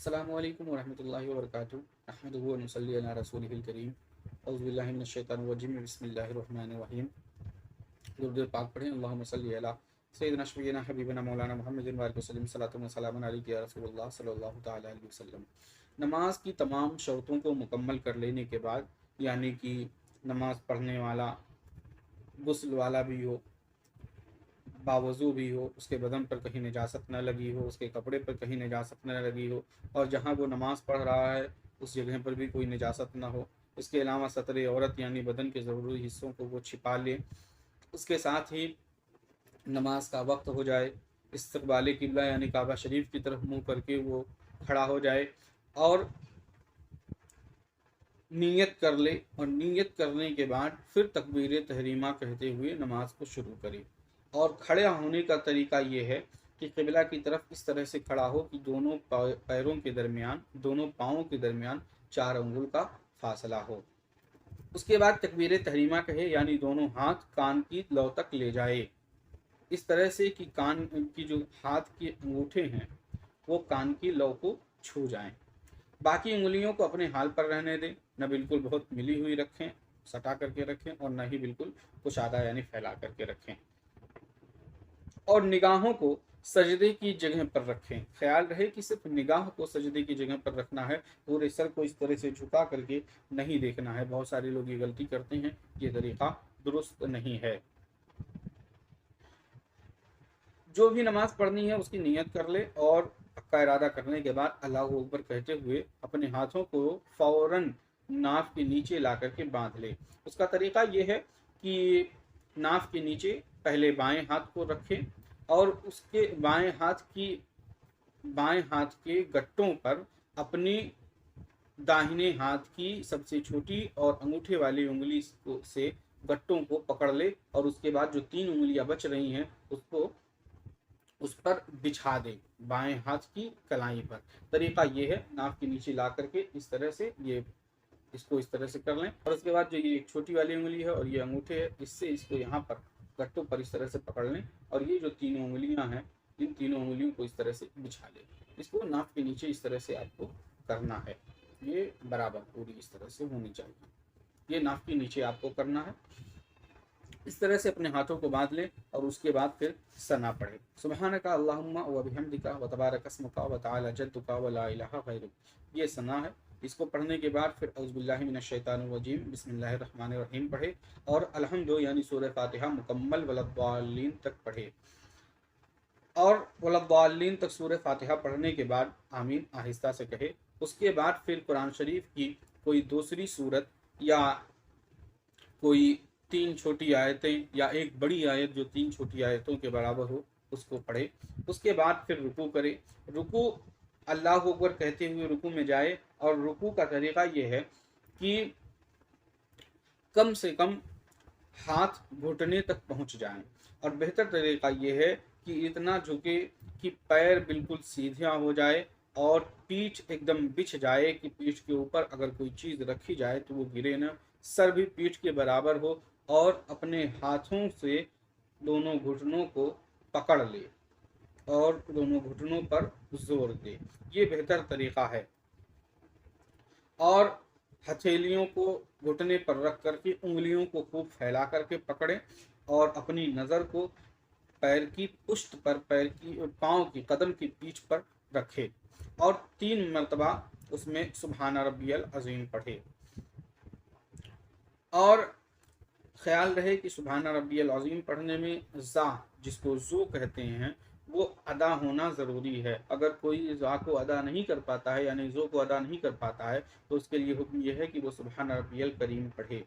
अस्सलामुअलैकुम वरहमतुल्लाहि वबरकातुहू अहमदुहु व नुसल्ली अला रसूलिहिल करीम औज़ु बिल्लाहि मिनश शैतानिर रजीम बिस्मिल्लाहिर रहमानिर रहीम। दुरूद पाक पढ़ें। अल्लाहुम्मा सल्ली अला सय्यिदिना शफ़ीना हबीबना मौलाना मुहम्मदिन व आलिहि वसल्लम सल्लल्लाहु व सल्लम अलैका या रसूलल्लाह सल्लल्लाहु तआला अलैहि वसल्लम। नमाज की तमाम शर्तों को मुकम्मल कर लेने के बाद, यानी कि नमाज पढ़ने वाला गुस्ल वाला भी हो, बावज़ू भी हो, उसके बदन पर कहीं निजासत न लगी हो, उसके कपड़े पर कहीं निजासत न लगी हो, और जहाँ वो नमाज़ पढ़ रहा है उस जगह पर भी कोई निजासत न हो। इसके अलावा सतर औरत यानी बदन के ज़रूरी हिस्सों को वो छिपा ले। उसके साथ ही नमाज का वक्त हो जाए, इस्तक़बाल किबला यानी काबा शरीफ की तरफ मुँह करके वो खड़ा हो जाए और नीयत कर ले, और नीयत करने के बाद फिर तकबीर तहरीमा कहते हुए नमाज को शुरू करे। और खड़े होने का तरीका ये है कि क़िबला की तरफ इस तरह से खड़ा हो कि दोनों पैरों के दरमियान, दोनों पाँवों के दरमियान 4 अंगुल का फासला हो। उसके बाद तकबीर तहरीमा कहे, यानी दोनों हाथ कान की लौ तक ले जाए, इस तरह से कि कान की जो हाथ के अंगूठे हैं वो कान की लौ को छू जाएं। बाकी उंगलियों को अपने हाल पर रहने दें, न बिल्कुल बहुत मिली हुई रखें, सटा करके रखें, और न ही बिल्कुल कुशादा यानी फैला करके रखें। और निगाहों को सजदे की जगह पर रखें। ख्याल रहे कि सिर्फ निगाह को सजदे की जगह पर रखना है, पूरे सर को इस तरह से झुका करके नहीं देखना है। बहुत सारे लोग ये गलती करते हैं, ये तरीका दुरुस्त नहीं है। जो भी नमाज पढ़नी है उसकी नियत कर ले, और पक्का इरादा करने के बाद अल्लाहू अकबर कहते हुए अपने हाथों को फौरन नाफ के नीचे ला करके बांध ले। उसका तरीका ये है कि नाफ के नीचे पहले बाएं हाथ को रखें, और उसके बाएं हाथ के गट्टों पर अपनी दाहिने हाथ की सबसे छोटी और अंगूठे वाली उंगली से गट्टों को पकड़ ले, और उसके बाद जो 3 उंगलियां बच रही हैं उसको उस पर बिछा दे, बाएं हाथ की कलाई पर। तरीका ये है, नाक के नीचे ला करके इस तरह से ये इसको इस तरह से कर लें, और उसके बाद जो ये एक छोटी वाली उंगली है और ये अंगूठे है, इससे इसको यहाँ पर गट्टों पर इस तरह से पकड़ लें, और ये जो 3 उंगलियां हैं इन तीनों उंगलियों को इस तरह से बिछा लें। इसको नाक के नीचे इस तरह से आपको करना है, ये बराबर पूरी इस तरह से होनी चाहिए। ये नाक के नीचे आपको करना है। इस तरह से अपने हाथों को बांध ले, और उसके बाद फिर सना पढ़े, सुबहानका अल्लाहुम्मा व बिहम्दिका व तबारक अस्मुका व तआला जद्दुका व ला इलाहा गैरुक। ये सना है। इसको पढ़ने के बाद फिर औज़ु बिल्लाहि मिनश शैतानिर रजीम बिस्मिल्लाहिर रहमानिर रहीम पढ़े, और अलहम्दु यानी सूरह फातिहा मुकम्मल वलद्दाल्लीन तक पढ़े। और वलद्दाल्लीन तक सूरह फातिहा पढ़ने के बाद आमीन आहिस्ता से कहे। उसके बाद फिर कुरान शरीफ की कोई दूसरी सूरत, या कोई 3 छोटी आयतें, या एक बड़ी आयत जो 3 छोटी आयतों के बराबर हो, उसको पढ़े। उसके बाद फिर रुकू करे। रुकू अल्लाह अकबर कहते हुए रुकू में जाए, और रुकू का तरीका ये है कि कम से कम हाथ घुटने तक पहुंच जाएं, और बेहतर तरीका ये है कि इतना झुके कि पैर बिल्कुल सीधा हो जाए, और पीठ एकदम बिछ जाए कि पीठ के ऊपर अगर कोई चीज़ रखी जाए तो वो गिरे ना। सर भी पीठ के बराबर हो, और अपने हाथों से दोनों घुटनों को पकड़ ले और दोनों घुटनों पर जोर दे। ये बेहतर तरीका है। और हथेलियों को घुटने पर रख करके उंगलियों को खूब फैला करके पकड़े, और अपनी नज़र को पैर की पुष्ट पर, पैर की पाँव की कदम की पीठ पर रखे, और 3 मरतबा उसमें सुबहान रब्बियल अज़ीम पढ़े। और ख्याल रहे कि सुबहान रब्बियल अज़ीम पढ़ने में ज़ा, जिसको ज़ो कहते हैं, वो अदा होना ज़रूरी है। अगर कोई ज़ा को अदा नहीं कर पाता है, यानी ज़ो को अदा नहीं कर पाता है, तो उसके लिए हुक्म यह है कि वो सुबहान रब्बियल करीम पढ़े।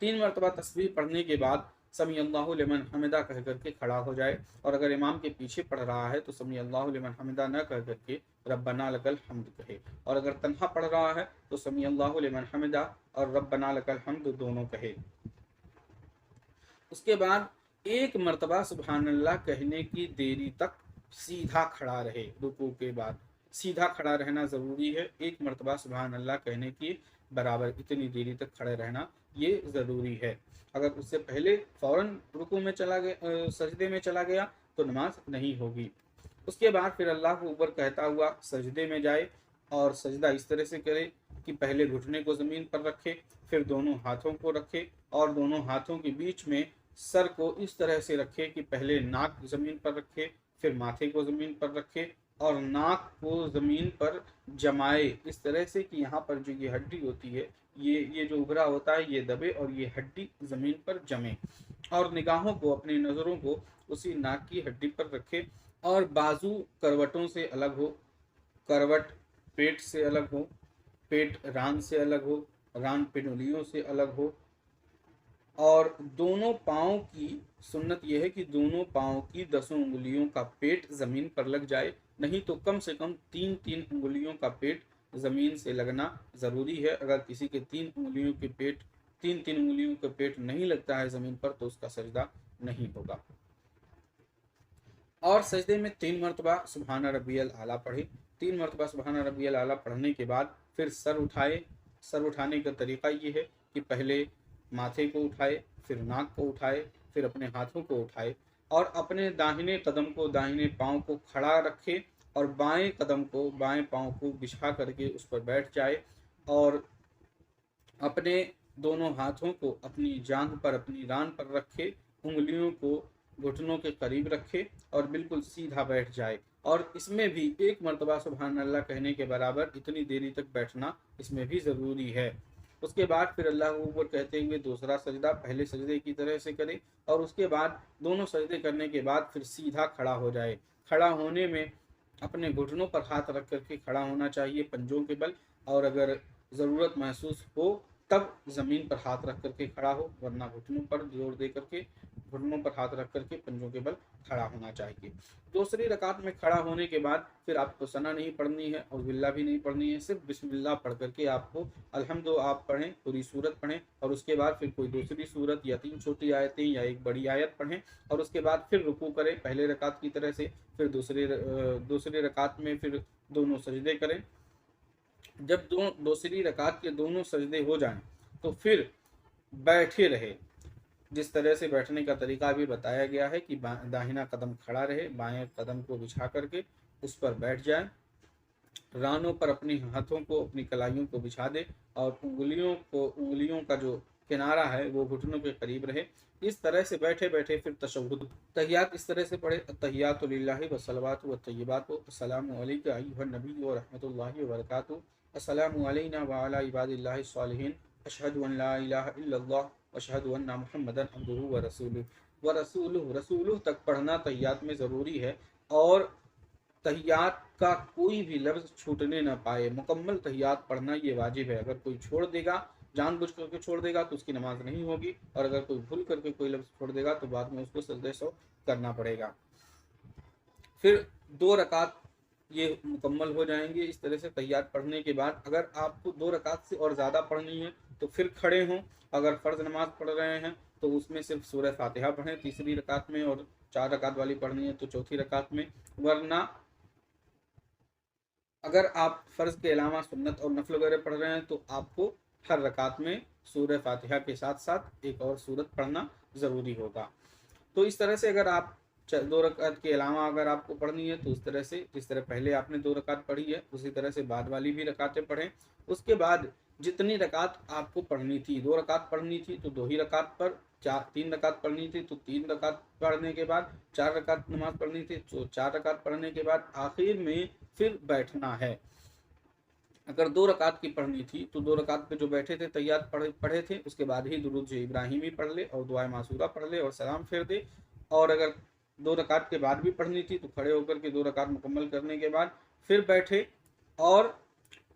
3 मरतबा तस्बीह पढ़ने के बाद समी अल्लाहु लिमन हमिदा कह करके खड़ा हो जाए, और अगर इमाम के पीछे पढ़ रहा है तो समी अल्लाहु लिमन हमिदा न कह करके रब्बना लकल हम्द कहे, और अगर तन्हा पढ़ रहा है तो समी अल्लाहु लिमन हमिदा और रब्बना लकल हम्द दोनों कहे। उसके बाद 1 मरतबा सुबहान अल्लाह कहने की देरी तक सीधा खड़ा रहे। रुकू के बाद सीधा खड़ा रहना ज़रूरी है। 1 मरतबा सुबहान अल्लाह कहने की बराबर इतनी देरी तक खड़े रहना ये ज़रूरी है। अगर उससे पहले फ़ौरन रुकू में चला गया, सजदे में चला गया, तो नमाज नहीं होगी। उसके बाद फिर अल्लाह को ऊपर कहता हुआ सजदे में जाए और सजदा इस तरह से करे कि पहले घुटने को ज़मीन पर रखे, फिर दोनों हाथों को रखे और दोनों हाथों के बीच में सर को इस तरह से रखे कि पहले नाक ज़मीन पर रखे, फिर माथे को ज़मीन पर रखे और नाक को ज़मीन पर जमाए इस तरह से कि यहाँ पर जो ये हड्डी होती है, ये जो उभरा होता है ये दबे और ये हड्डी ज़मीन पर जमे। और निगाहों को, अपनी नज़रों को उसी नाक की हड्डी पर रखे और बाजू करवटों से अलग हो, करवट पेट से अलग हो, पेट रान से अलग हो, रान पिंडलियों से अलग हो। और दोनों पाँव की सुन्नत यह है कि दोनों पाँव की 10 उंगलियों का पेट ज़मीन पर लग जाए, नहीं तो कम से कम 3-3 उंगलियों का पेट ज़मीन से लगना ज़रूरी है। अगर किसी के 3-3 उंगलियों का पेट नहीं लगता है ज़मीन पर तो उसका सजदा नहीं होगा। और सजदे में 3 मरतबा सुबहान रब्बियल आला पढ़े। 3 मरतबा सुबहान रब्बियल आला पढ़ने के बाद फिर सर उठाए। सर उठाने का तरीका ये है कि पहले माथे को उठाए, फिर नाक को उठाए, फिर अपने हाथों को उठाए और अपने दाहिने कदम को, दाहिने पाँव को खड़ा रखे और बाएं कदम को, बाएं पाँव को बिछा करके उस पर बैठ जाए और अपने दोनों हाथों को अपनी जांघ पर, अपनी रान पर रखे, उंगलियों को घुटनों के करीब रखे और बिल्कुल सीधा बैठ जाए। और इसमें भी 1 मरतबा सुबहान अल्लाह कहने के बराबर इतनी देरी तक बैठना इसमें भी ज़रूरी है। उसके बाद फिर अल्लाह ऊपर कहते हुए दूसरा सजदा पहले सजदे की तरह से करे और उसके बाद दोनों सजदे करने के बाद फिर सीधा खड़ा हो जाए। खड़ा होने में अपने घुटनों पर हाथ रख करके खड़ा होना चाहिए, पंजों के बल, और अगर ज़रूरत महसूस हो तब ज़मीन पर हाथ रख करके खड़ा हो, वरना घुटनों पर जोर दे करके, घुटनों पर हाथ रख करके पंजों के बल खड़ा होना चाहिए। दूसरी रकात में खड़ा होने के बाद फिर आपको सना नहीं पढ़नी है और बिल्ला भी नहीं पढ़नी है, सिर्फ बिस्मिल्लाह पढ़ करके आपको अल्हम्दु आप पढ़ें, पूरी सूरत पढ़ें और उसके बाद फिर कोई दूसरी सूरत या 3 छोटी आयतें या एक बड़ी आयत पढ़ें और उसके बाद फिर रुकू करें पहले रकात की तरह से। फिर दूसरी रकात में फिर दोनों सजदे करें। जब दूसरी रकात के दोनों सजदे हो जाएं तो फिर बैठे रहे। जिस तरह से बैठने का तरीका भी बताया गया है कि दाहिना कदम खड़ा रहे, बाएं कदम को बिछा करके उस पर बैठ जाए, रानों पर अपने हाथों को, अपनी कलाइयों को बिछा दे और उंगलियों का जो किनारा है वो घुटनों के करीब रहे। इस तरह से बैठे बैठे फिर तशहुद, तहियात इस तरह से पढ़े, अत्तहियातु लिल्लाहि वस्सलावातु वत्तय्यिबातु, अस्सलामु अलैका अय्युहन नबी व रहमतुल्लाहि व बरकातुहू, अस्सलामु अलैना व अला इबादिल्लाहि स्सालिहीन, अशहदु अन ला इलाहा इल्लल्लाह व अशहदु अन्ना मुहम्मदन अब्दुहु व रसूलुहु तक पढ़ना तहियात में ज़रूरी है। और तहियात का कोई भी लफ्ज़ छूटने ना पाए, मुकम्मल तहियात पढ़ना ये वाजिब है। अगर कोई छोड़ देगा, जानबूझ करके छोड़ देगा तो उसकी नमाज नहीं होगी, और अगर कोई भूल करके कोई लफ्ज़ छोड़ देगा तो बाद में उसको सजदे सौ करना पड़ेगा। फिर 2 रकात ये मुकम्मल हो जाएंगे। इस तरह से तहियात पढ़ने के बाद अगर आपको 2 रकात से और ज़्यादा पढ़नी है तो फिर खड़े हों। अगर फ़र्ज़ नमाज पढ़ रहे हैं तो उसमें सिर्फ सूरह फातिहा पढ़ें तीसरी रकात में, और 4 रकात वाली पढ़नी है तो चौथी रकात में। वरना अगर आप फ़र्ज़ के अलावा सुन्नत और नफल वगैरह पढ़ रहे हैं तो आपको हर रकात में सूरह फातिहा के साथ साथ एक और सूरत पढ़ना ज़रूरी होगा। तो इस तरह से अगर आप 2 रकात के अलावा अगर आपको पढ़नी है तो उस तरह से, जिस तरह पहले आपने 2 रकात पढ़ी है उसी तरह से बाद वाली भी रकातें पढ़ें। उसके बाद जितनी रकात आपको पढ़नी थी, 2 रकात पढ़नी थी तो 2 ही रकात पर, 3 रकात पढ़नी थी तो 3 रकात पढ़ने के बाद, 4 रकात नमाज पढ़नी थी तो 4 रकात पढ़ने के बाद आखिर में फिर बैठना है। अगर 2 रकात की पढ़नी थी तो 2 रकात पे जो बैठे थे तहियात पढ़े थे उसके बाद ही दुरूद इब्राहिमी पढ़ ले और दुआ मासूरा पढ़ ले और सलाम फेर दे। और अगर 2 रकात के बाद भी पढ़नी थी तो खड़े होकर के 2 रकात मुकम्मल करने के बाद फिर बैठे और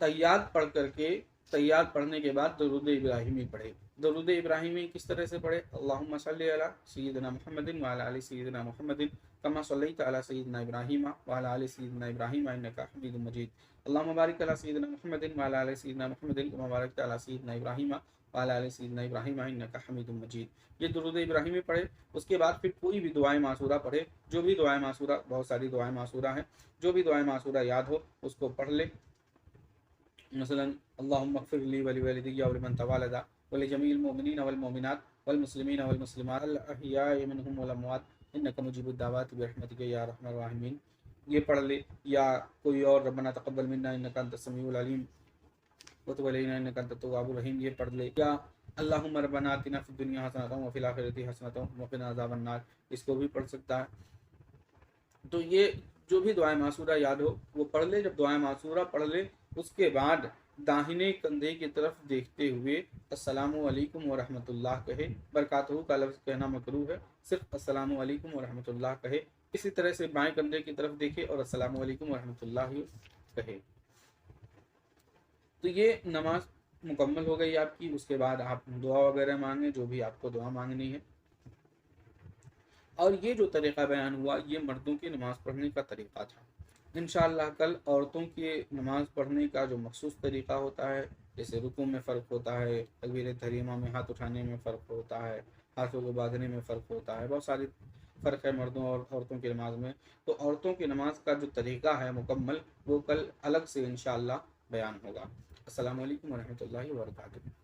तहियात पढ़ करके, तहियात पढ़ने के बाद दुरूद इब्राहिमी पढ़े। दुरूद इब्राहिमी किस तरह से पढ़े? अल्लाहुम्मा सल्लि अला सय्यिदिना मुहम्मदिन व अला आलि सय्यिदिना मुहम्मदिन कमा सल्लैता अला सय्यिदिना इब्राहीम व अला आलि सय्यिदिना इब्राहीम इन्नका हमीदुम मजीद। अल्लाहुम्मा बारिक अला सय्यिदिना मुहम्मदिन व अला आलि सय्यिदिना मुहम्मदिन कमा बारकता अला सय्यिदिना इब्राहीम व अला आलि सय्यिदिना इब्राहीम इन्नका हमीदुम मजीद। ये दुरूद इब्राहिमी पढ़े। उसके बाद फिर कोई भी दुआए मासूरा पढ़े, जो भी दुआए मासूरा, बहुत सारी दुआए मासूरा हैं, जो भी दुआए मासूरा याद हो उसको पढ़ ले। मसलन अल्लाहुम्मा अग़फ़िर ली व लिवालिदैया व लिमन तवल्लदा व लिजमीइल मुमिनीना वल मुमिनात वल मुस्लिमीना वल मुस्लिमात अल अहयाइ मिनहुम वल अमवात इन्नका मुजीबुद दावाति बिरहमतिका या अरहमर राहिमीन। ये पढ़ ले, या कोई और रब्बना तक़ब्बल मिन्ना इन्नका अंतस समीउल अलीम व तुब अलैना इन्नका अंतत तव्वाबुर रहीम ये पढ़ ले, या अल्लाहुम्मा रब्बना आतिना फिद दुनिया हसनतन व फिल आखिरति हसनतन व क़िना अज़ाबन नार, इसको भी पढ़ सकता है। तो ये जो भी दुआए मासूरा याद हो वो पढ़ ले। जब दुआए मासूरा पढ़ ले उसके बाद दाहिने कंधे की तरफ देखते हुए अस्सलामु अलैकुम व रहमतुल्लाह कहे। बरकातहू का लफ्ज़ कहना मकरूह है, सिर्फ अस्सलामु अलैकुम व रहमतुल्लाह कहे। इसी तरह से बाएं कंधे की तरफ देखे और अस्सलामु अलैकुम व रहमतुल्लाह कहे। तो ये नमाज मुकम्मल हो गई आपकी। उसके बाद आप दुआ वगैरह मांगे, जो भी आपको दुआ मांगनी है। और ये जो तरीक़ा बयान हुआ ये मर्दों की नमाज़ पढ़ने का तरीक़ा था। इंशाअल्लाह कल औरतों के नमाज़ पढ़ने का जो मखसूस तरीक़ा होता है, जैसे रुकू में फ़र्क होता है, तकबीर तहरीमा में हाथ उठाने में फ़र्क होता है, हाथों को बांधने में फ़र्क होता है, बहुत सारी फ़र्क है मर्दों और औरतों की नमाज़ में। तो औरतों की नमाज़ का जो तरीक़ा है मुकम्मल वो कल अलग से इंशाअल्लाह बयान होगा। अस्सलामु अलैकुम व रहमतुल्लाहि व बरकातुहू।